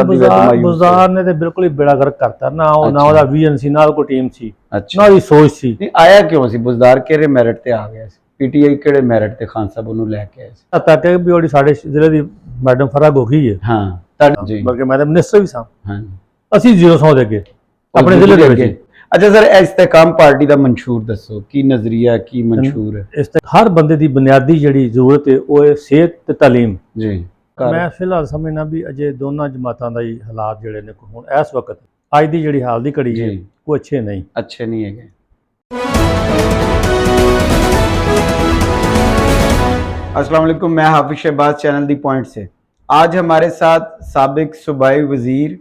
बुज़दार ने तो बिल्कुल ही बेड़ा गर्क करता ना ना ਉਹਦਾ ਵਿਜ਼ਨ ਸੀ ਨਾ ਕੋਈ ਟੀਮ ਸੀ ਅੱਛਾ ਨਾ ਉਹਦੀ ਸੋਚ ਸੀ ਨਹੀਂ ਆਇਆ ਕਿਉਂ ਸੀ ਬੁਜ਼ਦਾਰ ਕਿਹੜੇ ਮੈਰਿਟ ਤੇ ਆ ਗਿਆ ਸੀ ਪੀਟੀਆਈ ਕਿਹੜੇ ਮੈਰਿਟ ਤੇ ਖਾਨ ਸਾਹਿਬ ਉਹਨੂੰ ਲੈ ਕੇ ਆਏ ਸੀ ਤੱਕ ਵੀ ਉਹਦੀ ਸਾਡੇ ਜ਼ਿਲ੍ਹੇ ਦੀ ਮੈਡਮ ਫਰਾਗ ਹੋ ਗਈ ਹੈ ਹਾਂ ਜੀ ਬਲਕਿ ਮੈਂ ਤਾਂ ਮਿਨਿਸਟਰ ਵੀ ਸਾਂ ਹਾਂ ਅਸੀਂ 0 ਦੇ ਅੱਗੇ ਆਪਣੇ ਜ਼ਿਲ੍ਹੇ ਦੇ ਵਿੱਚ अच्छा सर इस्तेकाम पार्टी का मंशूर दसो की नजरिया की मंशूर है हर बंदे की बुनियादी जिहड़ी जरूरत है वो है सेहत ते तालीम जी मैं फिलहाल समझना भी अजे दोनों जमातों का ही हालात जिहड़े ने हुण इस वक्त अज की जिहड़ी हाल की घड़ी है वो अच्छे नहीं है अस्सलाम वालेकुम मैं हाफिज शहबाज चैनल दी पॉइंट से आज हमारे साथ साबिक सूबाई वजीर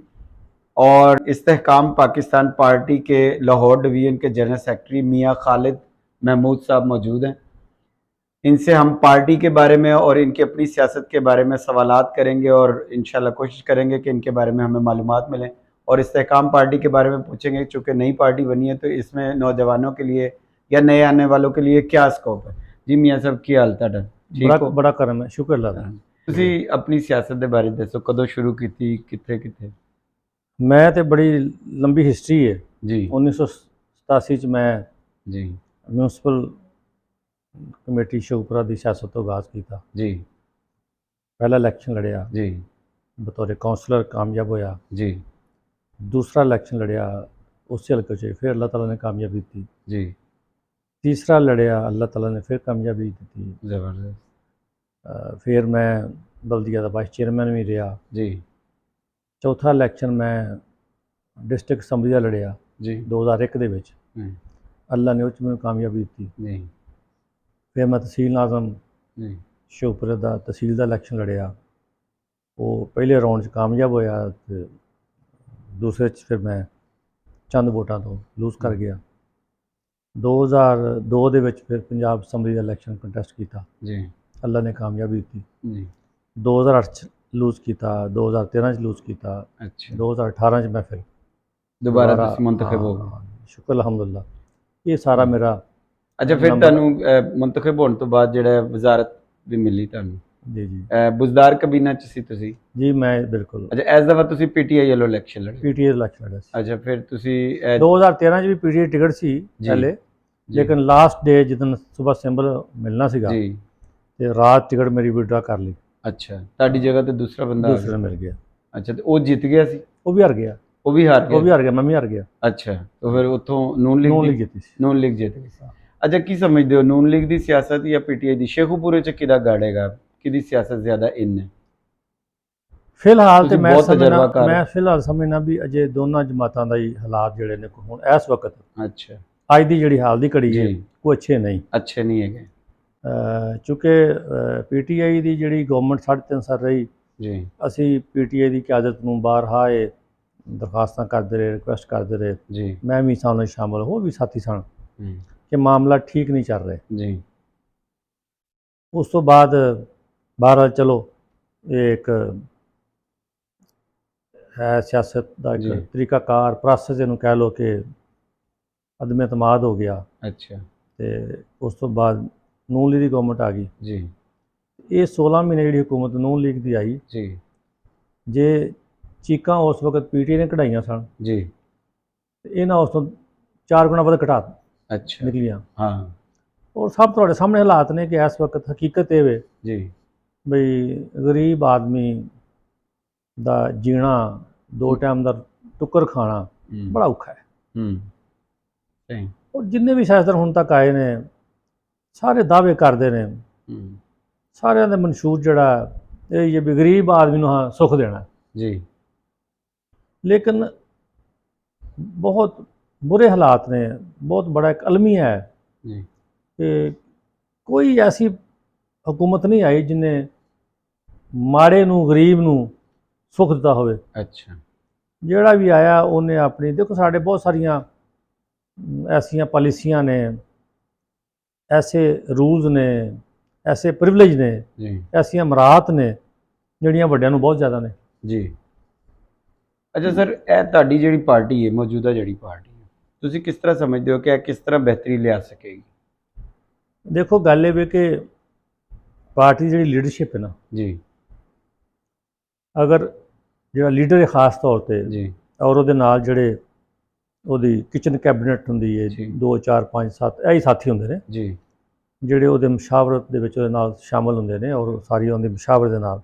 और इस्तेहकाम पाकिस्तान पार्टी के लाहौर डिवीज़न के जनरल सेक्रेटरी मियाँ खालिद महमूद साहब मौजूद हैं। इनसे हम पार्टी के बारे में और इनकी अपनी सियासत के बारे में सवालात करेंगे और इंशाल्लाह कोशिश करेंगे कि इनके बारे में हमें मालूमात मिलें और इस्तेहकाम पार्टी के बारे में पूछेंगे। चूँकि नई पार्टी बनी है तो इसमें नौजवानों के लिए या नए आने वालों के लिए क्या स्कोप है। जी मियाँ साहब की हाल तुहाडा ठीक हो बड़ा करम है शुक्र अल्लाह दा तुसीं अपनी सियासत के बारे दसो कदों शुरू की कित्थे मैं तो बड़ी लंबी हिस्टरी है जी 1987 च मैं जी म्यूनसिपल कमेटी शोकपुरा की सियासत तो आगाज़ किया जी पहला इलैक्शन लड़िया जी बतौर काउंसलर कामयाब होया जी दूसरा इलैक्शन लड़िया उस हल्के से फिर अल्लाह ताला ने कामयाबी दी जी तीसरा लड़िया अल्लाह ताला ने फिर कामयाबी दी जबरदस्त फिर मैं बल्दिया का वाइस चेयरमैन भी रहा जी चौथा इलैक्शन मैं डिस्ट्रिक्ट असैंबली का लड़िया जी 2001 दे विच अल्लाह ने उस मैंने कामयाबी दी जी फिर मैं तहसील नाज़म जी शोकपुरे का तहसील का इलैक्शन लड़िया वो पहले राउंड कामयाब होया ते दूसरे फिर मैं चंद वोटां तो लूज कर गया 2002 दे विच फिर पंजाब असैंबली का इलैक्शन कंटैस्ट किया जी अल्लाह ने कामयाबी दी जी 2008 लूज किया 2013 लूज किया अच्छा 2018 मैं फिर दोबारा मुंतखब हो गए शुक्र अलहमदुलिल्लाह ये सारा मेरा अच्छा फिर तुहानू मुंतखब होने तो बाद जिहड़ा वजारत भी मिली तुहानू जी जी बुज़दार कबीना च सी तुसी जी मैं बिल्कुल अच्छा इस दफा तुसी पीटीआई वालों इलैक्शन लड़े पीटीआई इलैक्शन लड़ा सी अच्छा फिर तुसी 2013 भी पीटीआई टिकट सी पहले लेकिन लास्ट डे जिदन सुबह सिंबल मिलना सीगा जी ते रात टिकट मेरी विड्रा कर ली अच्छा ਤੁਹਾਡੀ ਜਗ੍ਹਾ ਤੇ ਦੂਸਰਾ ਬੰਦਾ दूसरे मिल गया अच्छा तो वो जीत गया सी वो भी हार गया वो भी हार गया मैं भी हार गया अच्छा तो फिर उतों नून लीग जीती सी नून लीग जीत गई अच्छा की समझते हो नून लीग की सियासत या पीटीआई की शेखुपुरे च किदा गाड़ेगा कि सियासत ज्यादा इन है फिलहाल तो मैं फिलहाल समझना भी अजे दोनों जमातों का ही हालात जिहड़े ने हुण इस वक्त अच्छा अज की जिहड़ी हाल की घड़ी है वो अच्छे नहीं है चूँकि पीटीआई की जिहड़ी गवर्नमेंट 3.5 साल रही जी असी पीटीआई की क्यादत नूं बारहा दरखास्तां करते रहे रिक्वेस्ट करते रहे जी मैं भी सां शामिल हो भी साथी सन कि मामला ठीक नहीं चल रहे जी उस तो बाद बहरहाल चलो एक है सियासत का एक तरीकाकार प्रोसैस इहनूं कह लो कि अदम एतमाद हो गया अच्छा तो उस तो बाद नून लीग की गवर्नमेंट आ गई जी ये 16 महीने जी हुकूमत नून लीग की आई जी जे चीकां उस वक्त पीटीआई ने कढ़ाइया सन जी इन्हां उस तो 4 गुणा वध घटा अच्छा निकलियां हाँ और सब तुहाडे सामने हालात ने कि इस वक्त हकीकत ये वे जी बई गरीब आदमी दा जीना 2 टाइम का टुक्कर खाना बड़ा औखा है और जिन्ने भी सियासतदान हुण तक आए ने सारे दावे करते हैं सारिਆਂ ਦਾ मंशूर जड़ा ये भी गरीब आदमी नूं हाँ सुख देना जी लेकिन बहुत बुरे हालात ने बहुत बड़ा एक अलमिया है कि कोई ऐसी हुकूमत नहीं आई जिन्हें माड़े नूं गरीब नूं सुख दिता होवे अच्छा जिहड़ा भी आया उन्हें अपनी देखो साढ़े बहुत सारिया ऐसिया पॉलिसियां ने ऐसे रूल्स ने ऐसे प्रिविलेज ने ऐसिया मराहत ने जिहड़ियां वड्डियां नूं बहुत ज़्यादा ने जी अच्छा सर ਇਹ ਤੁਹਾਡੀ ਜਿਹੜੀ ਪਾਰਟੀ ਹੈ ਮੌਜੂਦਾ ਜਿਹੜੀ ਪਾਰਟੀ ਹੈ ਤੁਸੀਂ ਕਿਸ ਤਰ੍ਹਾਂ ਸਮਝਦੇ ਹੋ ਕਿ ਇਹ ਕਿਸ ਤਰ੍ਹਾਂ ਬਿਹਤਰੀ ਲਿਆ ਸਕੇਗੀ देखो गल ये कि पार्टी की जिहड़ी लीडरशिप है ना जी अगर ਜਿਹੜਾ ਲੀਡਰ ਹੈ ਖਾਸ ਤੌਰ ਤੇ ਜੀ ਔਰ ਉਹਦੇ ਨਾਲ ਜਿਹੜੇ ਉਹਦੀ ਕਿਚਨ ਕੈਬਨਿਟ ਹੁੰਦੀ ਹੈ ਜੀ। 2 4 5 7 ਇਹੀ ਸਾਥੀ ਹੁੰਦੇ ਨੇ ਜੀ ਜਿਹੜੇ ਉਹਦੇ ਮਸ਼ਾਵਰਤ ਦੇ ਵਿੱਚ ਉਹਦੇ ਨਾਲ ਸ਼ਾਮਲ ਹੁੰਦੇ ਨੇ ਔਰ ਸਾਰੀ ਉਹਦੀ ਮਸ਼ਾਵਰਤ ਦੇ ਨਾਲ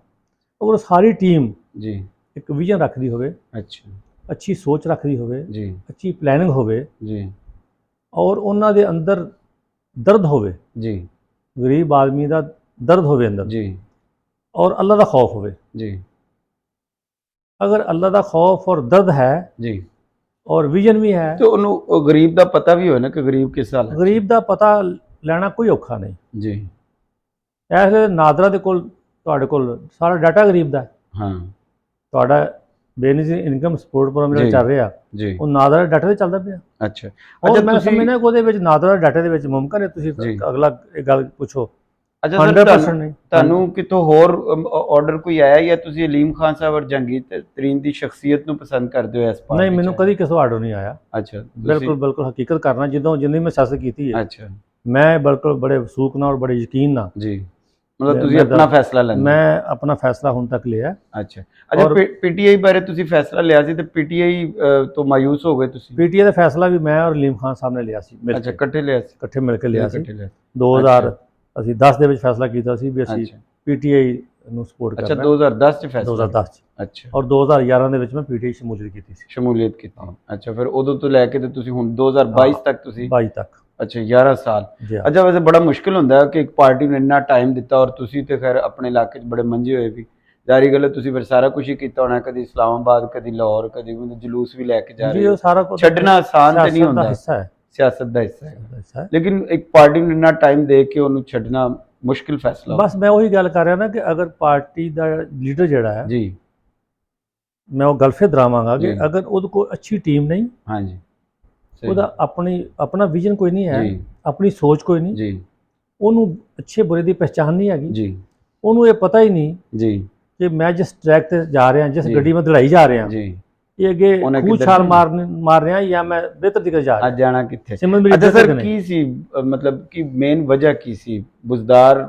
ਔਰ ਸਾਰੀ ਟੀਮ ਜੀ ਇੱਕ ਵਿਜ਼ਨ ਰੱਖਦੀ ਹੋਵੇ, ਅੱਛਾ ਅੱਛੀ ਸੋਚ ਰੱਖਦੀ ਹੋਵੇ, ਜੀ ਅੱਛੀ ਪਲੈਨਿੰਗ ਹੋਵੇ ਜੀ ਔਰ ਉਹਨਾਂ ਦੇ ਅੰਦਰ ਦਰਦ ਹੋਵੇ, ਜੀ ਗਰੀਬ ਆਦਮੀ ਦਾ ਦਰਦ ਹੋਵੇ ਅੰਦਰ ਜੀ ਔਰ ਅੱਲਾ ਦਾ ਖੌਫ ਹੋਵੇ। ਜੀ ਅਗਰ ਅੱਲਾ ਦਾ ਖੌਫ ਔਰ ਦਰਦ ਹੈ ਜੀ ਔਰ ਵਿਜ਼ਨ ਵੀ ਹੈ, ਤੇ ਉਹਨੂੰ ਉਹ ਗਰੀਬ ਦਾ ਪਤਾ ਵੀ ਹੋਏ ਨਾ ਕਿ ਗਰੀਬ ਕਿਸ ਹਾਲਤ 'ਚ। ਗਰੀਬ ਦਾ ਪਤਾ ਲੈਣਾ ਕੋਈ ਔਖਾ ਨਹੀਂ। ਜੀ ਇਸ ਵੇਲੇ ਨਾਦਰਾ ਦੇ ਕੋਲ ਤੁਹਾਡੇ ਕੋਲ ਸਾਰਾ ਡਾਟਾ ਗਰੀਬ ਦਾ ਹੈ। ਹਾਂ ਤੁਹਾਡਾ ਬੇਨਿਜ਼ੀ ਇਨਕਮ ਸਪੋਰਟ ਪ੍ਰੋਗਰਾਮ ਜਿਹੜਾ ਜੀ। ਚੱਲ ਰਿਹਾ ਜੀ ਉਹ ਨਾਦਰਾ ਡਾਟਾ ਤੇ ਚੱਲਦਾ ਪਿਆ ਅੱਛਾ ਔਰ ਮੈਂ ਤੁਸੀਂ- ਸਮਝਦਾ ਕਿ ਉਹਦੇ ਵਿੱਚ ਨਾਦਰਾ ਡਾਟਾ ਦੇ ਵਿੱਚ ਮੁਮਕਨ ਹੈ ਤੁਸੀਂ ਜੀ। ਅਗਲਾ ਇਹ ਗੱਲ ਪੁੱਛੋ। ਅੱਛਾ ਸਰ 100% ਨਹੀਂ। ਤੁਹਾਨੂੰ ਕਿਤੋਂ ਹੋਰ ਆਰਡਰ ਕੋਈ ਆਇਆ ਜਾਂ ਤੁਸੀਂ ਅਲੀਮ ਖਾਨ ਸਾਹਿਬ ਔਰ ਜਹਾਂਗੀਰ ਤਰੀਨ ਦੀ ਸ਼ਖਸੀਅਤ ਨੂੰ ਪਸੰਦ ਕਰਦੇ ਹੋ ਇਸ ਪਾਰਟੀ ਨਹੀਂ, ਮੈਨੂੰ ਕਦੀ ਕਿਸੇ ਆਰਡਰ ਨਹੀਂ ਆਇਆ। ਅੱਛਾ ਬਿਲਕੁਲ ਹਕੀਕਤ ਕਰਨਾ ਜਿੰਨੀ ਮੈਂ ਸਿਆਸਤ ਕੀਤੀ ਹੈ ਅੱਛਾ ਮੈਂ ਬਿਲਕੁਲ ਬੜੇ ਵਸੂਕ ਨਾਲ ਔਰ ਬੜੇ ਯਕੀਨ ਨਾਲ ਜੀ ਮਤਲਬ ਤੁਸੀਂ ਆਪਣਾ ਫੈਸਲਾ ਲੈਂਦੇ ਮੈਂ ਆਪਣਾ ਫੈਸਲਾ ਹੁਣ ਤੱਕ ਲਿਆ। ਅੱਛਾ ਪੀਟੀਆਈ ਬਾਰੇ ਤੁਸੀਂ ਫੈਸਲਾ ਲਿਆ ਸੀ ਤੇ ਪੀਟੀਆਈ ਤੋਂ ਮਾਯੂਸ ਹੋ ਗਏ ਤੁਸੀਂ? ਪੀਟੀਆਈ ਦਾ ਫੈਸਲਾ ਵੀ ਮੈਂ ਔਰ ਅਲੀਮ ਖਾਨ ਸਾਹਿਬ ਨੇ ਲਿਆ ਸੀ ਮਿਲ ਅੱਛਾ ਕੇ, ਇਕੱਠੇ ਲਿਆ ਸੀ? ਇਕੱਠੇ ਮਿਲ ਕੇ ਲਿਆ ਸੀ। ਇਕੱਠੇ ਲਿਆ। 2000 ਅਸੀਂ 10 ਦੇ ਵਿੱਚ ਫੈਸਲਾ ਕੀਤਾ ਸੀ ਵੀ ਅਸੀਂ ਅੱਛਾ ਪੀਟੀਆਈ ਨੂੰ ਸਪੋਰਟ ਅੱਛਾ ਕਰਨਾ। 2010 ਚ ਫੈਸਲਾ 2010 ਚ ਅੱਛਾ ਔਰ 2011 ਦੇ ਵਿੱਚ ਮੈਂ ਪੀਟੀਆਈ ਸ਼ਮੂਲੀਅਤ ਕੀਤੀ ਸੀ। ਸ਼ਮੂਲੀਅਤ ਕੀਤੀ। ਅੱਛਾ ਫਿਰ ਉਦੋਂ ਤੋਂ ਲੈ ਕੇ ਤੇ ਤੁਸੀਂ ਹੁਣ 2022 ਤੱਕ ਤੁਸੀਂ 22 ਤੱਕ। ਅੱਛਾ 11 ਸਾਲ। ਜੀ ਹਾਂ। ਅੱਛਾ ਵੈਸੇ ਬੜਾ ਮੁਸ਼ਕਿਲ ਹੁੰਦਾ ਹੈ ਕਿ ਇੱਕ ਪਾਰਟੀ ਨੂੰ ਇੰਨਾ ਟਾਈਮ ਦਿੱਤਾ ਔਰ ਤੁਸੀਂ ਤੇ ਖੈਰ ਆਪਣੇ ਇਲਾਕੇ 'ਚ ਬੜੇ ਮੰਝੇ ਹੋਏ ਵੀ ਜ਼ਾਰੀ ਗੱਲ ਹੈ ਤੁਸੀਂ ਫਿਰ ਸਾਰਾ ਕੁਝ ਹੀ ਕੀਤਾ ਹੋਣਾ, ਕਦੀ ਇਸਲਾਮਾਬਾਦ ਕਦੀ ਲਾਹੌਰ ਕਦੀ ਜਲੂਸ ਵੀ ਲੈ ਕੇ ਜਾ ਰਹੇ ਜੀ ਹੋ। ਉਹ ਸਾਰਾ ਕੁਝ ਛੱਡਣਾ ਆਸਾਨ ਤੇ ਨਹੀਂ ਹੁੰਦਾ, ਹਿੱਸਾ ਹੈ, ਸਿਆਸਤ ਦਾ ਹਿੱਸਾ ਹੈ। ਹਿੱਸਾ ਹੈ। ਲੇਕਿਨ ਇੱਕ ਪਾਰਟੀ ਨੂੰ ਇੰਨਾ ਟਾਈਮ ਦੇ ਕੇ ਉਹਨੂੰ ਛੱਡਣਾ ਮੁਸ਼ਕਿਲ ਫੈਸਲਾ ਬਸ ਮੈਂ ਉਹੀ ਗੱਲ ਕਰ ਰਿਹਾ ਨਾ ਕਿ ਅਗਰ ਪਾਰਟੀ ਦਾ ਲੀਡਰ ਜਿਹੜਾ ਹੈ ਜੀ ਮੈਂ ਉਹ ਗੱਲ ਫਿਰ ਦਰਾਵਾਂਗਾ ਕਿ ਜੀ। ਅਗਰ ਉਹਦੇ ਕੋਲ ਅੱਛੀ ਟੀਮ ਨਹੀਂ, ਹਾਂਜੀ ਸਹੀ। ਉਹਦਾ ਆਪਣਾ ਵਿਜ਼ਨ ਕੋਈ ਨਹੀਂ ਹੈ, ਜੀ ਆਪਣੀ ਸੋਚ ਕੋਈ ਨਹੀਂ, ਜੀ ਉਹਨੂੰ ਅੱਛੇ ਬੁਰੇ ਦੀ ਪਹਿਚਾਣ ਨਹੀਂ ਹੈਗੀ, ਜੀ ਉਹਨੂੰ ਇਹ ਪਤਾ ਹੀ ਨਹੀਂ ਜੀ ਕਿ ਮੈਂ ਜਿਸ ਟਰੈਕ ਤੇ ਜਾ ਰਿਹਾ, ਜਿਸ ਜੀ। ਗੱਡੀ ਮੈਂ ਦੜਾਈ ਜਾ ਰਿਹਾ, ਜੀ ਇਹ ਅੱਗੇ ਉਹਨੇ ਖੂਹ ਕਿੱਧਰ ਛਾਲ ਜਾਣਾ? ਮਾਰ ਰਿਹਾ ਜਾਂ ਮੈਂ ਬਿਹਤਰ ਦਿਖਾ ਜਾ ਰਿਹਾ। ਅੱਜ ਜਾਣਾ ਕਿੱਥੇ? ਸਿਮਰਨ ਮੇਰੀ ਅੱਛਾ ਇੱਜ਼ਤ ਸਰ ਕਰਨੀ। ਕੀ ਸੀ ਮਤਲਬ ਕਿ ਮੇਨ ਵਜ੍ਹਾ ਕੀ ਸੀ? ਬੁਜ਼ਦਾਰ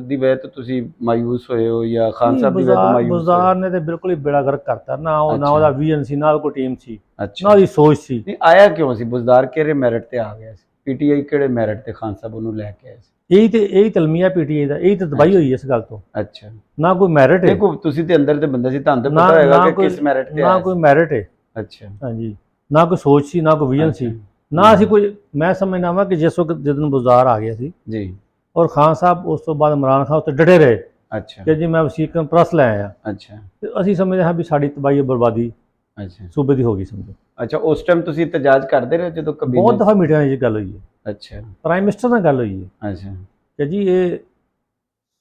ਦੀ ਵਜ੍ਹਾ ਤੋਂ ਤੁਸੀਂ ਮਾਯੂਸ ਹੋਏ ਹੋ ਜਾਂ ਖਾਨ ਸਾਹਿਬ ਦੀ ਵਜ੍ਹਾ ਤੋਂ ਮਾਯੂਸ ਬੁਜ਼ਦਾਰ ਨੇ ਤੇ ਬਿਲਕੁਲ ਹੀ ਬੇੜਾ ਗਰਕ ਕਰਤਾ ਨਾ। ਉਹ ਨਾ ਅੱਛਾ। ਉਹਦਾ ਵਿਜ਼ਨ ਸੀ, ਨਾ ਕੋਈ ਟੀਮ ਸੀ, ਅੱਛਾ ਨਾ ਉਹਦੀ ਸੋਚ ਸੀ। ਨਹੀਂ ਆਇਆ ਕਿਉਂ ਸੀ? ਬੁਜ਼ਦਾਰ ਕਿਹੜੇ ਮੈਰਿਟ ਤੇ ਆ ਗਿਆ ਸੀ? ਪੀਟੀਆਈ ਕਿਹੜੇ ਮੈਰਿਟ ਤੇ ਖਾਨ ਸਾਹਿਬ ਉਹਨੂੰ ਲੈ ਕੇ ਆਏ ਸੀ? ਇਹੀ ਤਲਮੀਆ ਪੀਟੀਆਈ ਦਾ, ਇਹੀ ਤਾਂ ਦਬਾਈ ਹੋਈ ਇਸ ਗੱਲ ਤੋਂ। ਅੱਛਾ ਨਾ ਕੋਈ ਮੈਰਿਟ ਹੈ, ਦੇਖੋ ਤੁਸੀਂ ਤੇ ਅੰਦਰ ਦੇ ਬੰਦੇ ਸੀ, ਤੁਹਾਨੂੰ ਤਾਂ ਨਾ ਪਤਾ ਹੋਏਗਾ ਨਾ ਕਿ ਕੋਈ ਕਿਸ ਮੈਰਿਟ ਤੇ ਨਾ ਆਇਆ ਕੋਈ ਸੀ। ਮੈਰਿਟ ਹੈ। ਅੱਛਾ ਹਾਂਜੀ, ਨਾ ਕੋਈ ਸੋਚ ਸੀ, ਨਾ ਕੋਈ ਵਿਜ਼ਨ ਸੀ, ਨਾ ਅਸੀਂ ਕੋਈ। ਮੈਂ ਸਮਝਦਾ ਵਾਂ ਕਿ ਜਿਸ ਵਕਤ ਜਦੋਂ ਬੁਜ਼ਦਾਰ ਆ ਗਿਆ ਸੀ ਜੀ ਔਰ ਖਾਨ ਸਾਹਿਬ ਉਸ ਤੋਂ ਬਾਅਦ ਇਮਰਾਨ ਖਾਨ ਉੱਤੇ ਡਟੇ ਰਹੇ ਅੱਛਾ ਕਿ ਜੀ ਮੈਂ ਵਸੀਕਨ ਪ੍ਰੈਸ ਲੈ ਆਇਆ, ਅੱਛਾ ਤੇ ਅਸੀਂ ਸਮਝਦੇ ਹਾਂ ਵੀ ਸਾਡੀ ਤਬਾਹੀ ਬਰਬਾਦੀ ਅੱਛਾ ਸੂਬੇ ਦੀ ਹੋ ਗਈ। ਸਮਝੋ ਅੱਛਾ ਉਸ ਟਾਈਮ ਤੁਸੀਂ ਇਤਜਾਜ ਕਰਦੇ ਰਹੇ ਜਦੋਂ ਕਬੀਲੇ ਬਹੁਤ ਦਫਾ ਮੀਟਿੰਗਾਂ 'ਚ ਗੱਲ ਹੋਈ ਹੈ, ਅੱਛਾ ਪ੍ਰਾਈਮ ਮਿਨਿਸਟਰ ਨਾਲ ਗੱਲ ਹੋਈ ਹੈ ਅੱਛਾ ਕਿ ਜੀ ਇਹ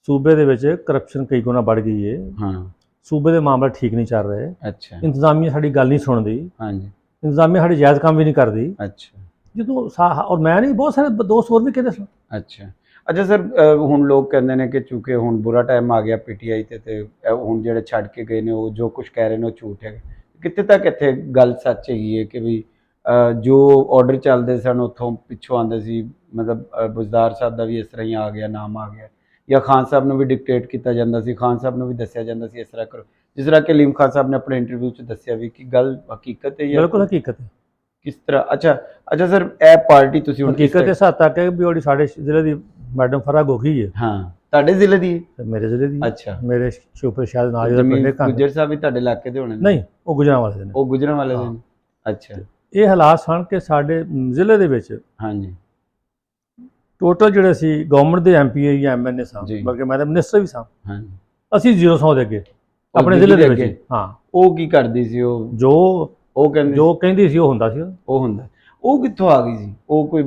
ਸੂਬੇ ਦੇ ਵਿੱਚ ਕਰਪਸ਼ਨ ਕਈ ਗੁਣਾ ਵੱਧ ਗਈ ਹੈ, ਹਾਂ ਸੂਬੇ ਦੇ ਮਾਮਲੇ ਠੀਕ ਨਹੀਂ ਚੱਲ ਰਹੇ, ਅੱਛਾ ਇੰਤਜ਼ਾਮੀਆ ਸਾਡੀ ਗੱਲ ਨਹੀਂ ਸੁਣਦੀ, ਹਾਂਜੀ ਇੰਤਜ਼ਾਮੀਆ ਸਾਡੀ ਜਾਇਜ਼ ਕੰਮ ਵੀ ਨਹੀਂ ਕਰਦੀ। ਅੱਛਾ ਜਦੋਂ ਔਰ ਮੈਂ ਨਹੀਂ, ਬਹੁਤ ਸਾਰੇ ਦੋਸਤ ਹੋਰ ਵੀ ਕਹਿੰਦੇ ਸਨ। ਅੱਛਾ ਅੱਛਾ ਸਰ ਹੁਣ ਲੋਕ ਕਹਿੰਦੇ ਨੇ ਕਿ ਚੂੰਕਿ ਹੁਣ ਬੁਰਾ ਟਾਈਮ ਆ ਗਿਆ ਪੀਟੀਆਈ ਤੇ ਹੁਣ ਜਿਹੜੇ ਛੱਡ ਕੇ ਗਏ ਨੇ ਉਹ ਜੋ ਕੁਝ ਕਹਿ ਰਹੇ ਨੇ ਉਹ ਝੂਠ ਹੈ। ਕਿੱਥੇ ਤੱਕ ਇੱਥੇ ਗੱਲ ਸੱਚ ਹੈਗੀ ਹੈ ਕਿ ਵੀ ਜੋ ਆਰਡਰ ਚੱਲਦੇ ਸਨ ਉੱਥੋਂ ਪਿੱਛੋਂ ਆਉਂਦੇ ਸੀ, ਮਤਲਬ ਬੁਜ਼ਦਾਰ ਸਾਹਿਬ ਦਾ ਵੀ ਇਸ ਤਰ੍ਹਾਂ ਹੀ ਆ ਗਿਆ, ਨਾਮ ਆ ਗਿਆ, ਜਾਂ ਖਾਨ ਸਾਹਿਬ ਨੂੰ ਵੀ ਡਿਕਟੇਟ ਕੀਤਾ ਜਾਂਦਾ ਸੀ, ਖਾਨ ਸਾਹਿਬ ਨੂੰ ਵੀ ਦੱਸਿਆ ਜਾਂਦਾ ਸੀ ਇਸ ਤਰ੍ਹਾਂ ਕਰੋ, ਜਿਸ ਤਰ੍ਹਾਂ ਕਿ ਅਲੀਮ ਖਾਨ ਸਾਹਿਬ ਨੇ ਆਪਣੇ ਇੰਟਰਵਿਊ 'ਚ ਦੱਸਿਆ ਵੀ ਕਿ ਗੱਲ ਹਕੀਕਤ ਹੈ ਜਾਂ ਬਿਲਕੁਲ ਹਕੀਕਤ ਹੈ। ਕਿਸ ਤਰ੍ਹਾਂ? ਅੱਛਾ ਸਰ ਇਹ ਪਾਰਟੀ ਤੁਸੀਂ ਹੁਣ ਹਕੀਕਤ ਇਸ ਹੱਦ ਤੱਕ ਹੈ ਵੀ ਉਹਦੀ ਸਾਡੇ ਜ਼ਿਲ੍ਹੇ ਦੀ ਮੈਡਮ ਫਰਾ ਗੋਗੀ ਹੈ, ਹਾਂ ਤੁਹਾਡੇ ਜ਼ਿਲ੍ਹੇ ਦੀ? ਤੇ ਮੇਰੇ ਜ਼ਿਲ੍ਹੇ ਦੀ। ਅੱਛਾ ਮੇਰੇ ਸ਼ੋਪਰ ਸ਼ਾਇਦ ਨਾਲ ਜਿਹੜਾ ਜਮੀਲ ਪਿੰਡੇ ਗੁੱਜਰ ਸਾਹਿਬ ਵੀ ਤੁਹਾਡੇ ਇਲਾਕੇ ਦੇ ਹੋਣੇ ਨੇ? ਨਹੀਂ, ਉਹ ਗੁਜਰਾਂ ਵਾਲੇ ਦੇ ਨੇ। ਉਹ ਗੁਜਰਾਂ ਵਾਲੇ ਦੇ ਨੇ। ਅੱਛਾ ਇਹ ਹਾਲਾਤ ਸਨ ਕਿ ਸਾਡੇ ਜ਼ਿਲ੍ਹੇ ਦੇ ਵਿੱਚ ਹਾਂਜੀ ਟੋਟਲ ਜਿਹੜੇ ਸੀ ਗਵਰਨਮੈਂਟ ਦੇ ਐਮਪੀ ਜਾਂ ਐਮਐਨਏ ਸਾਂ, ਜੀ। ਬਲਕਿ ਮੈਂ ਤਾਂ ਮਿਨਿਸਟਰ ਵੀ ਸਾਂ, ਹਾਂਜੀ ਅਸੀਂ 0 ਦੇ ਅੱਗੇ ਆਪਣੇ ਦਿੱਲੀ ਜ਼ਿਲ੍ਹੇ ਦੇ ਦੇ ਵਿੱਚ। ਅੱਗੇ? ਹਾਂ, ਉਹ ਕੀ ਕਰਦੀ ਸੀ? ਉਹ ਕਹਿੰਦੇ ਜੋ ਕਹਿੰਦੀ ਸੀ ਉਹ ਹੁੰਦਾ ਸੀ। ਉਹ ਹੁੰਦਾ। ਉਹ ਕਿੱਥੋਂ ਆ ਗਈ ਸੀ? ਉਹ ਕੋਈ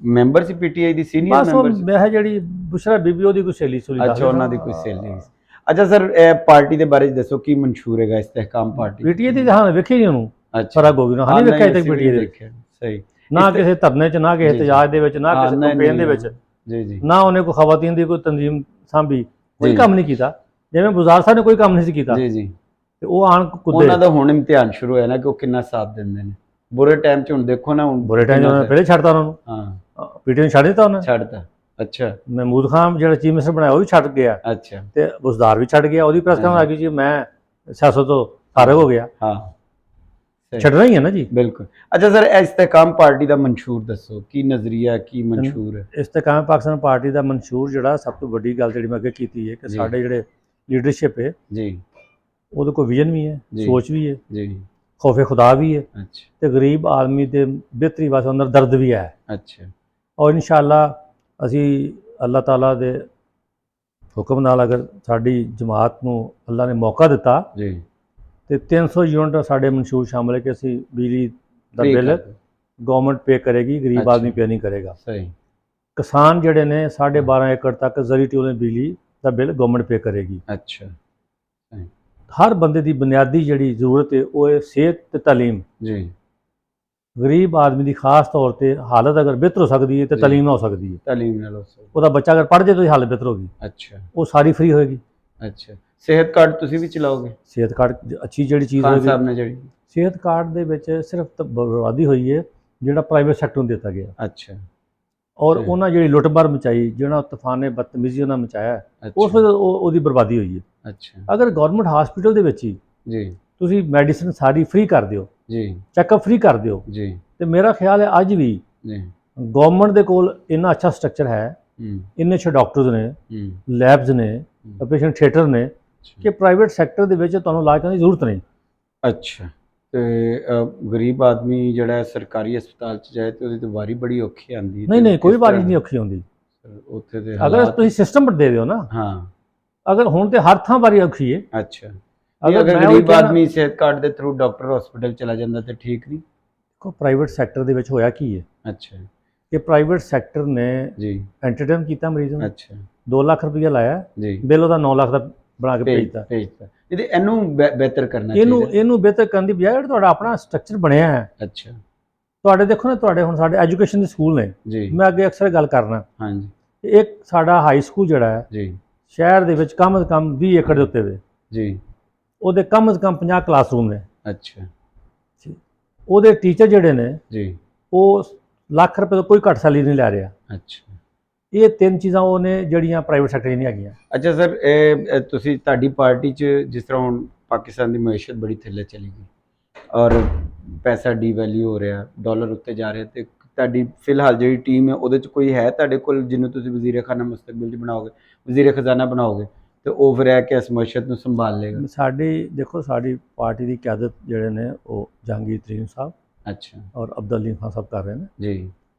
ਮੈਂਬਰ ਸੀ ਪੀਟੀਆਈ ਦੀ, ਸੀਨੀਅਰ ਬਸ ਉਹ ਮੈਂਬਰ ਸੀ? ਮੈਂ ਜਿਹੜੀ ਬੁਸ਼ਰਾ ਬੀਬੀ ਉਹਦੀ ਕੋਈ ਸਹੇਲੀ ਸੁਲੀ ਅੱਛਾ ਉਹਨਾਂ ਦੀ ਕੋਈ ਸਹੇਲੀ ਸੀ। ਅੱਛਾ ਸਰ ਇਹ ਪਾਰਟੀ ਦੇ ਬਾਰੇ ਦੱਸੋ ਕੀ ਮਨਸ਼ੂਰ ਹੈਗਾ ਇਸਤਹਿਕਾਮ ਪਾਰਟੀ? ਪੀਟੀਏ ਦੀ ਹਾਂ ਵੇਖੀ ਨਹੀਂ ਉਹਨੂੰ ਅੱਛਾ ਫਰਾ ਗੋਗੀ ਨੂੰ, ਹਾਂ ਨਹੀਂ ਵੇਖਿਆ ਅਜੇ ਤੱਕ ਪੀਟੀਏ ਦੇ ਵਿੱਚ, ਸਹੀ ਨਾ ਕਿਸੇ ਧਰਨੇ 'ਚ, ਨਾ ਕਿਸੇ ਇhtਜਾਜ ਦੇ ਵਿੱਚ, ਨਾ ਕਿਸੇ ਕੰਪੇਨ ਦੇ ਵਿੱਚ, ਜੀ ਜੀ ਨਾ ਉਹਨੇ ਕੋਈ ਖਵਾਤੀਨ ਦੀ ਕੋਈ ਤਨਜ਼ੀਮ ਸਾਂਭੀ, ਕੋਈ ਜੀ। ਕੰਮ ਨਹੀਂ ਕੀਤਾ। ਜਿਵੇਂ ਬੁਜ਼ਾਰ ਸਾਹਿਬ ਨੇ ਕੋਈ ਕੰਮ ਨਹੀਂ ਸੀ ਕੀਤਾ, ਜੀ ਜੀ ਤੇ ਉਹ ਆਣ ਕੁੱਦੇ। ਉਹਨਾਂ ਦਾ ਹੁਣ ਇਮਤਿਹਾਨ ਸ਼ੁਰੂ ਹੋਇਆ ਨਾ ਕਿ ਉਹ ਕਿੰਨਾ ਸਾਥ ਦਿੰਦੇ ਨੇ ਬੁਰੇ ਟਾਈਮ 'ਚ। ਹੁਣ ਦੇਖੋ ਨਾ, ਹੁਣ ਬੁਰੇ ਟਾਈਮ ਉਹਨਾਂ ਨੇ ਪਹਿਲੇ ਛੱਡਤਾ ਉਹਨਾਂ ਨੂੰ, ਹਾਂ ਪੀਟੀਏ ਨੂੰ ਛੱਡ ਦਿੱਤਾ ਉਹਨਾਂ ਨੇ। ਛੱਡਤਾ। ਅੱਛਾ ਮਹਿਮੂਦ ਖਾਨ ਜਿਹੜਾ ਚੀਫ ਮਿਨਿਸਟਰ ਬਣਾਇਆ ਉਹ ਵੀ ਛੱਡ ਗਿਆ, ਅੱਛਾ ਤੇ ਬੁਜ਼ਦਾਰ ਵੀ ਛੱਡ ਗਿਆ। ਉਹਦੀ ਪ੍ਰੈਸ ਕਾਨਫਰੰਸ ਆ ਗਈ ਜੀ ਮੈਂ ਸਿਆਸਤ ਤੋਂ ਫਾਰਗ ਹੋ ਗਿਆ, हाँ ਛੱਡਣਾ ਹੀ ਹੈ ਨਾ ਜੀ। बिल्कुल। अच्छा सर, इस्तेकाम पार्टी का मंशूर दसो की नज़रिया की मंशूर है? ਇਸਤਕਾਮ ਪਾਕਿਸਤਾਨ ਪਾਰਟੀ ਦਾ ਮਨਸ਼ੂਰ ਜਿਹੜਾ ਸਭ ਤੋਂ ਵੱਡੀ ਗੱਲ ਜਿਹੜੀ ਮੈਂ ਅੱਗੇ ਕੀਤੀ ਹੈ ਕਿ ਜੀ। ਸਾਡੇ ਜਿਹੜੇ ਲੀਡਰਸ਼ਿਪ ਹੈ जी ਉਹਦੇ ਕੋਲ ਵਿਜ਼ਨ ਵੀ ਹੈ, ਜੀ। ਸੋਚ ਵੀ ਹੈ, जी ਖੌਫੇ ਖੁਦਾ ਵੀ ਹੈ अच्छा ਤੇ ਗਰੀਬ ਆਦਮੀ ਦੇ ਬਿਹਤਰੀ ਵਾਸਤੇ ਅੰਦਰ ਦਰਦ ਵੀ ਹੈ। अच्छा ਔਰ ਇਨਸ਼ਾਅੱਲਾ ਅਸੀਂ ਅੱਲਾਹ ਤਾਲਾ ਦੇ ਹੁਕਮ ਨਾਲ ਅਗਰ ਸਾਡੀ ਜਮਾਤ ਨੂੰ ਅੱਲਾ ਨੇ ਮੌਕਾ ਦਿੱਤਾ जी ਤੇ 300 ਯੂਨਿਟ ਸਾਡੇ ਮਨਸ਼ੂਰ ਸ਼ਾਮਲ ਹੈ ਕਿ ਅਸੀਂ ਬਿਜਲੀ ਦਾ फ्री ਬਿੱਲ कर दो। ਗਵਰਨਮੈਂਟ ਪੇ ਕਰੇਗੀ, ਗਰੀਬ ਅੱਛਾ। ਆਦਮੀ ਪੇ ਨਹੀਂ ਕਰੇਗਾ। सही ਕਿਸਾਨ ਜਿਹੜੇ ਨੇ 12.5 ਏਕੜ ਤੱਕ ਜ਼ਰੀ ਟਿਊਬਵੈੱਲ ਬਿਜਲੀ ਦਾ ਬਿੱਲ ਗਵਰਨਮੈਂਟ ਪੇ ਕਰੇਗੀ। अच्छा सही ਹਰ ਬੰਦੇ ਦੀ ਬੁਨਿਆਦੀ ਜਿਹੜੀ ਜ਼ਰੂਰਤ ਹੈ ਉਹ ਹੈ ਸਿਹਤ ਤੇ ਤਾਲੀਮ। जी ਗਰੀਬ ਆਦਮੀ ਦੀ ਖਾਸ ਤੌਰ ਤੇ ਹਾਲਤ ਅਗਰ ਬਿਹਤਰ ਹੋ ਸਕਦੀ ਹੈ ਤੇ ਜੀ। ਤਾਲੀਮ ਨਾ ਹੋ ਸਕਦੀ ਹੈ। तालीम ना लो सर। ਉਹਦਾ ਬੱਚਾ ਅਗਰ ਪੜ੍ਹ ਜਾਏ ਤਾਂ ਉਹਦੀ ਹਾਲਤ ਬਿਹਤਰ ਹੋਗੀ, अच्छा ਉਹ ਸਾਰੀ ਫ੍ਰੀ ਹੋਏਗੀ। अच्छा सेहत कार्ड तुसी भी चलाओगे? ਸਿਹਤ ਕਾਰਡ ਅੱਛੀ ਜਿਹੜੀ ਚੀਜ਼ खान ਹੋਏਗੀ। साहब ने जड़ी ਸਿਹਤ ਕਾਰਡ ਦੇ ਵਿੱਚ ਸਿਰਫ ਬਰਬਾਦੀ ਹੋਈ ਹੈ ਜਿਹੜਾ ਪ੍ਰਾਈਵੇਟ ਸੈਕਟਰ ਨੂੰ ਦਿੱਤਾ ਗਿਆ, अच्छा ਔਰ ਜੀ। ਉਹਨਾਂ ਜਿਹੜੀ ਲੁੱਟਮਾਰ ਮਚਾਈ, ਜਿਹੜਾ ਤੂਫਾਨੇ ਬਦਤਮੀਜ਼ੀ ਉਹਨਾਂ ਮਚਾਇਆ ਉਸ अच्छा ਵੇਲੇ ਉਹਦੀ ਬਰਬਾਦੀ ਹੋਈ ਹੈ। अच्छा ਅਗਰ ਗਵਰਨਮੈਂਟ ਹਸਪੀਟਲ ਦੇ ਵਿੱਚ ਹੀ जी ਤੁਸੀਂ ਮੈਡੀਸਿਨ ਸਾਰੀ ਫ੍ਰੀ ਕਰ ਦਿਓ, जी ਚੈੱਕਅਪ ਫ੍ਰੀ ਕਰ ਦਿਓ, जी ਤੇ ਮੇਰਾ ਖਿਆਲ ਹੈ ਅੱਜ ਵੀ जी ਗਵਰਨਮੈਂਟ ਦੇ ਕੋਲ ਇੰਨਾ ਅੱਛਾ ਸਟਰਕਚਰ ਹੈ, ਇੰਨੇ ਅੱਛੇ ਡਾਕਟਰਸ ਨੇ, ਲੈਬਸ ਨੇ, ਆਪਰੇਸ਼ਨ ਥੀਏਟਰ ਨੇ ਕਿ ਪ੍ਰਾਈਵੇਟ ਸੈਕਟਰ ਦੇ ਵਿੱਚ ਤੁਹਾਨੂੰ ਇਲਾਜ ਕਰਨ ਦੀ ਜ਼ਰੂਰਤ ਨਹੀਂ। अच्छा ਤੇ ਗਰੀਬ ਆਦਮੀ ਜਿਹੜਾ ਸਰਕਾਰੀ ਹਸਪਤਾਲ ਚ ਜਾਏ ਤੇ ਉਹਦੀ ਤਾਂ ਵਾਰੀ ਬੜੀ ਔਖੀ ਆਂਦੀ ਨਹੀਂ ਨਹੀਂ, ਕੋਈ ਵਾਰੀ ਨਹੀਂ ਔਖੀ ਹੁੰਦੀ ਉੱਥੇ ਦੇ ਅਗਰ ਹਾਲਾਤ। ਤੁਸੀਂ ਸਿਸਟਮ ਦੇ ਦਿਓ ਨਾ। ਹਾਂ ਅਗਰ ਹੁਣ ਤੇ ਹਰ ਥਾਂ ਵਾਰੀ ਔਖੀ ਹੈ। ਅੱਛਾ ਅਗਰ ਮੈਂ ਉਹੀ ਗਰੀਬ ਕਹਿਣਾ- ਆਦਮੀ ਸਿਹਤ ਕਾਰਡ ਦੇ ਥਰੂ ਡਾਕਟਰ ਹਸਪੀਟਲ ਚਲਾ ਜਾਂਦਾ ਤੇ ਠੀਕ ਨਹੀਂ? ਦੇਖੋ ਪ੍ਰਾਈਵੇਟ ਸੈਕਟਰ ਦੇ ਵਿੱਚ ਹੋਇਆ ਕੀ ਹੈ ਅੱਛਾ ਕਿ ਪ੍ਰਾਈਵੇਟ ਸੈਕਟਰ ਨੇ ਜੀ ਐਂਟਰਟੇਨ ਕੀਤਾ ਮਰੀਜ਼ ਨੂੰ, ਅੱਛਾ 2 ਲੱਖ ਰੁਪਈਆ ਲਾਇਆ, ਜੀ ਬਿੱਲ ਉਹਦਾ 9 ਲੱਖ ਦਾ ਬਣਾ ਕੇ ਭੇਜਤਾ। ਭੇਜਤਾ ਇਹਦੇ ਇਹਨੂੰ ਬਿਹਤਰ ਕਰਨਾ ਇਹਨੂੰ ਚਾਹੀਦਾ। ਇਹਨੂੰ ਬਿਹਤਰ ਕਰਨ ਦੀ ਬਜਾਏ ਜਿਹੜਾ ਤੁਹਾਡਾ ਆਪਣਾ ਸਟਰਕਚਰ ਬਣਿਆ ਹੈ, ਅੱਛਾ ਤੁਹਾਡੇ ਦੇਖੋ ਨਾ, ਤੁਹਾਡੇ ਹੁਣ ਸਾਡੇ ਐਜੂਕੇਸ਼ਨ ਦੇ ਸਕੂਲ ਨੇ, ਜੀ ਮੈਂ ਅੱਗੇ ਅਕਸਰ ਗੱਲ ਕਰਨਾ, ਹਾਂਜੀ ਇੱਕ ਸਾਡਾ ਹਾਈ ਸਕੂਲ ਜਿਹੜਾ ਹੈ ਜੀ ਸ਼ਹਿਰ ਦੇ ਵਿੱਚ ਕਮ ਸੇ ਕਮ 20 ਏਕੜ ਦੇ ਉੱਤੇ ਵੇ, ਜੀ ਉਹਦੇ ਕਮ ਸੇ ਕਮ 50 ਕਲਾਸਰੂਮ ਨੇ, ਅੱਛਾ ਉਹਦੇ ਟੀਚਰ ਜਿਹੜੇ ਨੇ ਜੀ ਉਹ ਲੱਖ ਰੁਪਏ ਤੋਂ ਕੋਈ ਘੱਟ ਸੈਲਰੀ ਨਹੀਂ ਲੈ ਰਿਹਾ। ਅੱਛਾ ਇਹ 3 ਚੀਜ਼ਾਂ ਉਹ ਨੇ ਜਿਹੜੀਆਂ ਪ੍ਰਾਈਵੇਟ ਸੈਕਟਰ 'ਚ ਨਹੀਂ ਹੈਗੀਆਂ। ਅੱਛਾ ਸਰ, ਇਹ ਤੁਸੀਂ ਤੁਹਾਡੀ ਪਾਰਟੀ 'ਚ ਜਿਸ ਤਰ੍ਹਾਂ ਹੁਣ ਪਾਕਿਸਤਾਨ ਦੀ ਮਈਸ਼ਤ ਬੜੀ ਥੱਲੇ ਚਲੀ ਗਈ ਔਰ ਪੈਸਾ ਡੀਵੈਲਿਊ ਹੋ ਰਿਹਾ, ਡਾਲਰ ਉੱਤੇ ਜਾ ਰਿਹਾ, ਤੇ ਤੁਹਾਡੀ ਫਿਲਹਾਲ ਜਿਹੜੀ ਟੀਮ ਹੈ ਉਹਦੇ 'ਚ ਕੋਈ ਹੈ ਤੁਹਾਡੇ ਕੋਲ ਜਿਹਨੂੰ ਤੁਸੀਂ ਵਜ਼ੀਰ ਖਾਨਾ ਮੁਸਤਕਬਲ 'ਚ ਬਣਾਓਗੇ, ਵਜ਼ੀਰ ਖਜ਼ਾਨਾ ਬਣਾਓਗੇ ਤੇ ਉਹ ਫਿਰ ਹੈ ਕਿ ਇਸ ਮਈਸ਼ਤ ਨੂੰ ਸੰਭਾਲ ਲੇਗਾ? ਸਾਡੀ ਦੇਖੋ ਸਾਡੀ ਪਾਰਟੀ ਦੀ ਕਿਆਦਤ ਜਿਹੜੇ ਨੇ ਉਹ ਜਹਾਂਗੀਰ ਤਰੀਨ ਸਾਹਿਬ ਅੱਛਾ ਔਰ ਅਬਦੁਲ ਅਲੀਮ ਖਾਨ ਸਾਹਿਬ ਕਰ ਰਹੇ ਨੇ। ਜੀ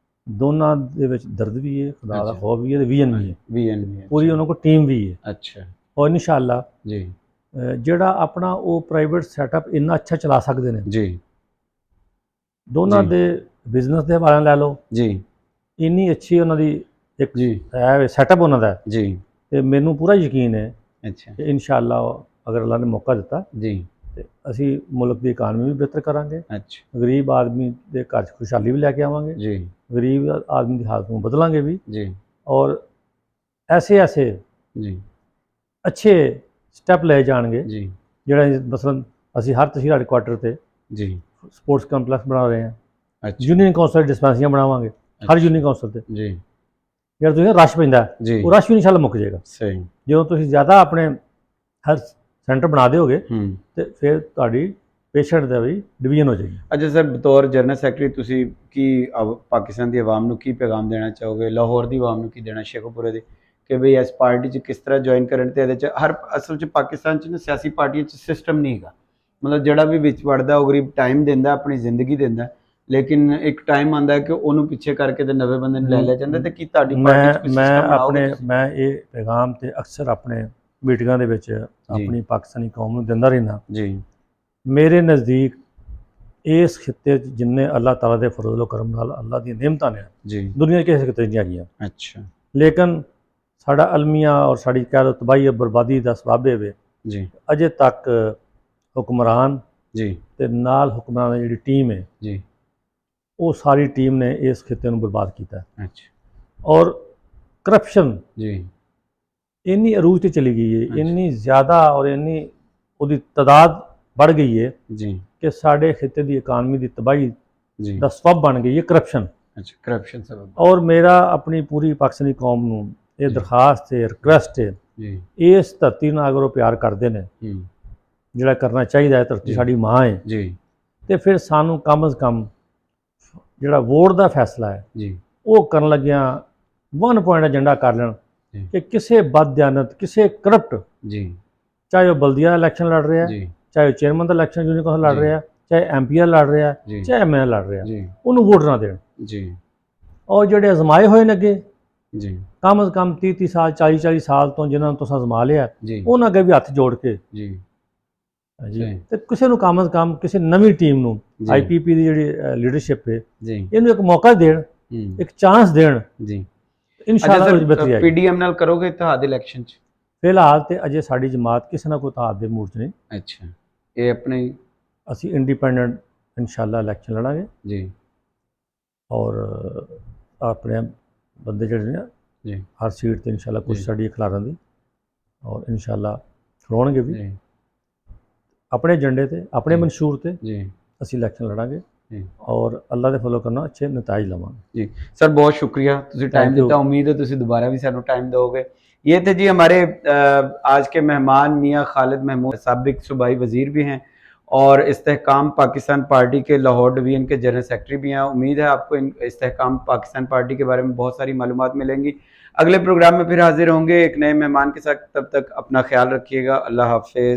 ਦੋਨਾਂ ਦੇ ਵਿੱਚ ਦਰਦ ਵੀ ਹੈ, ਖੁਦਾ ਦਾ ਅੱਛਾ। ਖੌਫ ਵੀ ਹੈ ਤੇ ਵਿਜ਼ਨ ਵੀ ਹੈ, VN ਪੂਰੀ ਉਹਨਾਂ ਕੋਲ ਟੀਮ ਵੀ ਹੈ। ਅੱਛਾ ਔਰ ਇਨਸ਼ਾਅੱਲਾ ਜੀ ਜਿਹੜਾ ਆਪਣਾ ਉਹ ਪ੍ਰਾਈਵੇਟ ਸੈਟਅਪ ਇੰਨਾ ਅੱਛਾ ਚਲਾ ਸਕਦੇ ਨੇ। ਜੀ ਦੋਨਾਂ ਜੀ। ਦੇ ਬਿਜ਼ਨਸ ਦੇ ਹਵਾਲੇ ਲੈ ਲਓ, ਜੀ ਇੰਨੀ ਅੱਛੀ ਉਹਨਾਂ ਦੀ ਇੱਕ ਜੀ ਹੈ ਸੈਟਅਪ ਉਹਨਾਂ ਦਾ, ਜੀ ਤੇ ਮੈਨੂੰ ਪੂਰਾ ਯਕੀਨ ਹੈ ਅੱਛਾ ਕਿ ਇਨਸ਼ਾਅੱਲਾ ਅਗਰ ਅੱਲਾ ਨੇ ਮੌਕਾ ਦਿੱਤਾ ਜੀ ਤੇ ਅਸੀਂ ਮੁਲਕ ਦੀ ਇਕਾਨਮੀ ਵੀ ਬਿਹਤਰ ਕਰਾਂਗੇ, ਅੱਛਾ ਗਰੀਬ ਆਦਮੀ ਦੇ ਘਰ 'ਚ ਖੁਸ਼ਹਾਲੀ ਵੀ ਲੈ ਕੇ ਆਵਾਂਗੇ, ਜੀ ਗਰੀਬ ਆਦਮੀ ਦੀ ਹਾਲਤ ਨੂੰ ਬਦਲਾਂਗੇ ਵੀ, ਜੀ ਔਰ ਐਸੇ ਐਸੇ ਜੀ ਅੱਛੇ ਸਟੈਪ ਲਏ ਜਾਣਗੇ ਜੀ ਜਿਹੜਾ ਮਸਲਨ ਅਸੀਂ ਹਰ ਤਹਿਸੀਲ ਹੈਡਕੁਆਟਰ ਤੇ ਜੀ ਸਪੋਰਟਸ ਕੰਪਲੈਕਸ ਬਣਾ ਰਹੇ ਹਾਂ, ਅੱਛਾ ਯੂਨੀਅਨ ਕੌਂਸਲ ਡਿਸਪੈਂਸਰੀਆਂ ਬਣਾਵਾਂਗੇ ਹਰ ਯੂਨੀਅਨ ਕੌਂਸਲ ਤੇ। ਜੀ ਜਿਹੜਾ ਤੁਸੀਂ ਰਸ਼ ਪੈਂਦਾ ਜੀ ਉਹ ਰਸ਼ ਵੀ ਇਨਸ਼ਾਅੱਲਾ ਮੁੱਕ ਜਾਏਗਾ। ਸਹੀ ਜਦੋਂ ਤੁਸੀਂ ਜ਼ਿਆਦਾ ਆਪਣੇ ਹਰ ਸੈਂਟਰ ਬਣਾ ਦਿਓਗੇ ਹੂੰ ਤੇ ਫਿਰ ਤੁਹਾਡੀ ਪੇਸ਼ੈਂਟ ਦਾ ਵੀ ਡਿਵੀਜ਼ਨ ਹੋ ਜਾਏਗੀ। ਅੱਛਾ ਸਰ, ਬਤੌਰ ਜਨਰਲ ਸੈਕਟਰੀ ਤੁਸੀਂ ਕੀ ਪਾਕਿਸਤਾਨ ਦੀ ਆਵਾਮ ਨੂੰ ਕੀ ਪੈਗਾਮ ਦੇਣਾ ਚਾਹੋਗੇ, ਲਾਹੌਰ ਦੀ ਆਵਾਮ ਨੂੰ ਕੀ ਦੇਣਾ, ਸ਼ੇਖੂਪੁਰੇ ਦੀ, ਕਿ ਬਈ ਇਸ ਪਾਰਟੀ 'ਚ ਕਿਸ ਤਰ੍ਹਾਂ ਜੁਆਇਨ ਕਰਨ ਤੇ ਇਹਦੇ 'ਚ ਹਰ ਅਸਲ 'ਚ ਪਾਕਿਸਤਾਨ 'ਚ ਨਾ ਸਿਆਸੀ ਪਾਰਟੀਆਂ 'ਚ ਸਿਸਟਮ ਨਹੀਂ ਹੈਗਾ, ਮਤਲਬ ਜਿਹੜਾ ਵੀ ਵਿੱਚ ਵੜਦਾ ਉਹ ਗਰੀਬ ਟਾਈਮ ਦਿੰਦਾ, ਆਪਣੀ ਜ਼ਿੰਦਗੀ ਦਿੰਦਾ, ਲੇਕਿਨ ਇੱਕ ਟਾਈਮ ਆਉਂਦਾ ਕਿ ਉਹਨੂੰ ਪਿੱਛੇ ਕਰਕੇ ਤੇ ਨਵੇਂ ਬੰਦੇ ਨੂੰ ਲੈ ਲਿਆ ਜਾਂਦਾ। ਤੇ ਕੀ ਤੁਹਾਡੀ ਪਾਰਟੀ 'ਚ ਕੋਈ ਸਿਸਟਮ ਬਣਾਓਗੇ? ਮੈਂ ਇਹ ਪੈਗਾਮ ਤੇ ਅਕਸਰ ਆਪਣੇ ਮੀਟਿੰਗਾਂ ਦੇ ਵਿੱਚ ਆਪਣੀ ਪਾਕਿਸਤਾਨੀ ਕੌਮ ਨੂੰ ਦਿੰਦਾ ਰਹਿੰਦਾ। ਜੀ ਮੇਰੇ ਨਜ਼ਦੀਕ ਇਸ ਖਿੱਤੇ 'ਚ ਜਿੰਨੇ ਅੱਲਾਹ ਤਾਲਾ ਦੇ ਫਜ਼ਲ ਕਰਮ ਨਾਲ ਅੱਲਾਹ ਦੀਆਂ ਨਿਅਮਤਾਂ ਨੇ ਜੀ ਦੁਨੀਆ ਦੇ ਕਿਸੇ ਖਿੱਤੇ 'ਚ ਨਹੀਂ ਹੈਗੀਆਂ। ਅੱਛਾ ਲੇਕਿਨ ਸਾਡਾ ਅਲਮੀਆ ਔਰ ਸਾਡੀ ਕਹਿ ਲਓ ਤਬਾਹੀ ਬਰਬਾਦੀ ਦਾ ਸਬੱਬ ਇਹ ਵੇ ਜੀ ਅਜੇ ਤੱਕ ਹੁਕਮਰਾਨ ਜੀ ਤੇ ਨਾਲ ਹੁਕਮਰਾਨ ਦੀ ਜਿਹੜੀ ਟੀਮ ਹੈ ਜੀ ਉਹ ਸਾਰੀ ਟੀਮ ਨੇ ਇਸ ਖਿੱਤੇ ਨੂੰ ਬਰਬਾਦ ਕੀਤਾ ਅੱਛਾ ਔਰ ਕਰਪਸ਼ਨ ਜੀ ਇੰਨੀ ਅਰੂਜ ਤੇ ਚਲੀ ਗਈ ਹੈ, ਅੱਛਾ। ਇੰਨੀ ਜ਼ਿਆਦਾ ਔਰ ਇੰਨੀ ਉਹਦੀ ਤਾਦਾਦ बढ़ गई है जी कि साढ़े खिते की इकानमी की तबाही जी का सबब बन गई है करप्शन। अच्छा करप्शन सबब। और मेरा अपनी पूरी पाकिस्तानी कौम नूं ये दरखास्त है, रिक्वेस्ट है, जी इस धरती नाल अगर वो प्यार करते हैं ਜਿਹੜਾ ਕਰਨਾ ਚਾਹੀਦਾ ਹੈ, ਧਰਤੀ ਸਾਡੀ ਮਾਂ ਹੈ ਜੀ, ਤੇ ਫਿਰ ਸਾਨੂੰ ਕਮ ਸੇ ਕਮ ਜਿਹੜਾ ਵੋਟ ਦਾ ਫੈਸਲਾ ਹੈ ਜੀ, ਉਹ ਕਰਨ ਲੱਗਿਆਂ 1 ਪੁਆਇੰਟ ਏਜੰਡਾ ਕਰ ਲੈਣ ਜੀ, ਕਿ ਕਿਸੇ ਬਦਦਿਆਨਤ, ਕਿਸੇ ਕਰਪਟ, ਜੀ, ਚਾਹੇ ਉਹ ਬਲਦੀਆ ਇਲੈਕਸ਼ਨ ਲੜ ਰਿਹਾ, ਜੀ, ਚਾਹੇ ਉਹ ਚੇਅਰਮੈਨ ਦਾ ਇਲੈਕਸ਼ਨ ਯੂਨੀਅਨ ਕੌਂਸਲ ਲੜ ਜੀ। ਰਿਹਾ, ਚਾਹੇ ਐਮਪੀਆਰ ਲੜ ਰਿਹਾ, ਜੀ, ਚਾਹੇ ਐਮਐਲਏ ਲੜ ਰਿਹਾ, ਜੀ, ਉਹਨੂੰ ਵੋਟ ਨਾ ਦੇਣ। ਜੀ, ਔਰ ਜਿਹੜੇ ਅਜ਼ਮਾਏ ਹੋਏ ਨੇ ਅੱਗੇ ਜੀ, ਕਮ ਸੇ ਕਮ 30 ਸਾਲ 40 ਸਾਲ ਤੋਂ ਜਿਨ੍ਹਾਂ ਨੂੰ ਤੁਸੀਂ ਅਜ਼ਮਾ ਲਿਆ, ਜੀ, ਉਹਨਾਂ ਅੱਗੇ ਵੀ ਹੱਥ ਜੋੜ ਕੇ ਜੀ, ਜੀ ਸਹੀ। ਤੇ ਕਿਸੇ ਨੂੰ ਕਮ ਸੇ ਕਮ ਕਿਸੇ ਨਵੀਂ ਟੀਮ ਨੂੰ ਜੀ। ਆਈਪੀਪੀ ਦੀ ਜਿਹੜੀ ਲੀਡਰਸ਼ਿਪ ਹੈ ਜੀ, ਇਹਨੂੰ ਇੱਕ ਮੌਕਾ ਦੇਣ, ਇੱਕ ਚਾਂਸ ਦੇਣ, ਜੀ। ਇਨਸ਼ਾਅੱਲਾ ਉਹਦੀ ਬਿਹਤਰੀ ਆਏਗੀ। ਪੀਡੀਐਮ ਨਾਲ ਕਰੋਗੇ ਇਤਿਹਾਦ ਇਲੈਕਸ਼ਨ ਚ? ਫਿਲਹਾਲ ਤੇ ਅਜੇ ਸਾਡੀ ਜਮਾਤ ਕਿਸੇ ਨਾ ਕੋਈ ਇਤਿਹਾਦ ਦੇ ਮੂਡ 'ਚ ਨਹੀਂ। ਅੱਛਾ, ਇਹ ਆਪਣੇ ਅਸੀਂ ਇੰਡੀਪੈਂਡੈਂਟ ਇਨਸ਼ਾਅੱਲਾ ਇਲੈਕਸ਼ਨ ਲੜਾਂਗੇ ਜੀ, ਔਰ ਆਪਣੇ ਬੰਦੇ ਜਿਹੜੇ ਨੇ ਜੀ, ਹਰ ਸੀਟ ਤੇ ਇਨਸ਼ਾਅੱਲਾ ਕੁਛ ਜੀ। ਸਾਡੀ ਖਿਲਾਰਨ ਦੀ, ਔਰ ਇਨਸ਼ਾਅੱਲਾ ਖਲੋਣਗੇ ਵੀ ਜੀ, ਆਪਣੇ ਏਜੰਡੇ ਤੇ, ਆਪਣੇ ਜੀ। ਮਨਸ਼ੂਰ ਤੇ ਜੀ, ਅਸੀਂ ਇਲੈਕਸ਼ਨ ਲੜਾਂਗੇ ਜੀ, ਔਰ ਅੱਲਾ ਦੇ ਫਜ਼ਲ ਕਰਨਾ ਅੱਛੇ ਨਤਾਇਜ ਲਵਾਂਗੇ। जी सर, बहुत शुक्रिया, ਤੁਸੀਂ टाइम Thank you. ਦਿੱਤਾ। उम्मीद है ਤੁਸੀਂ दोबारा भी ਸਾਨੂੰ टाइम दोगे। ये थे जी हमारे आज के मेहमान मियाँ खालिद महमूद, साबिक सूबाई वज़ीर भी हैं और इस्तेहकाम पाकिस्तान पार्टी के लाहौर डिवीज़न के जनरल सेक्रेटरी भी हैं। उम्मीद है आपको इन इस्तेहकाम पाकिस्तान पार्टी के बारे में बहुत सारी मालूमात मिलेंगी। अगले प्रोग्राम में फिर हाजिर होंगे एक नए मेहमान के साथ। तब तक अपना ख्याल रखिएगा। अल्लाह हाफ़िज़।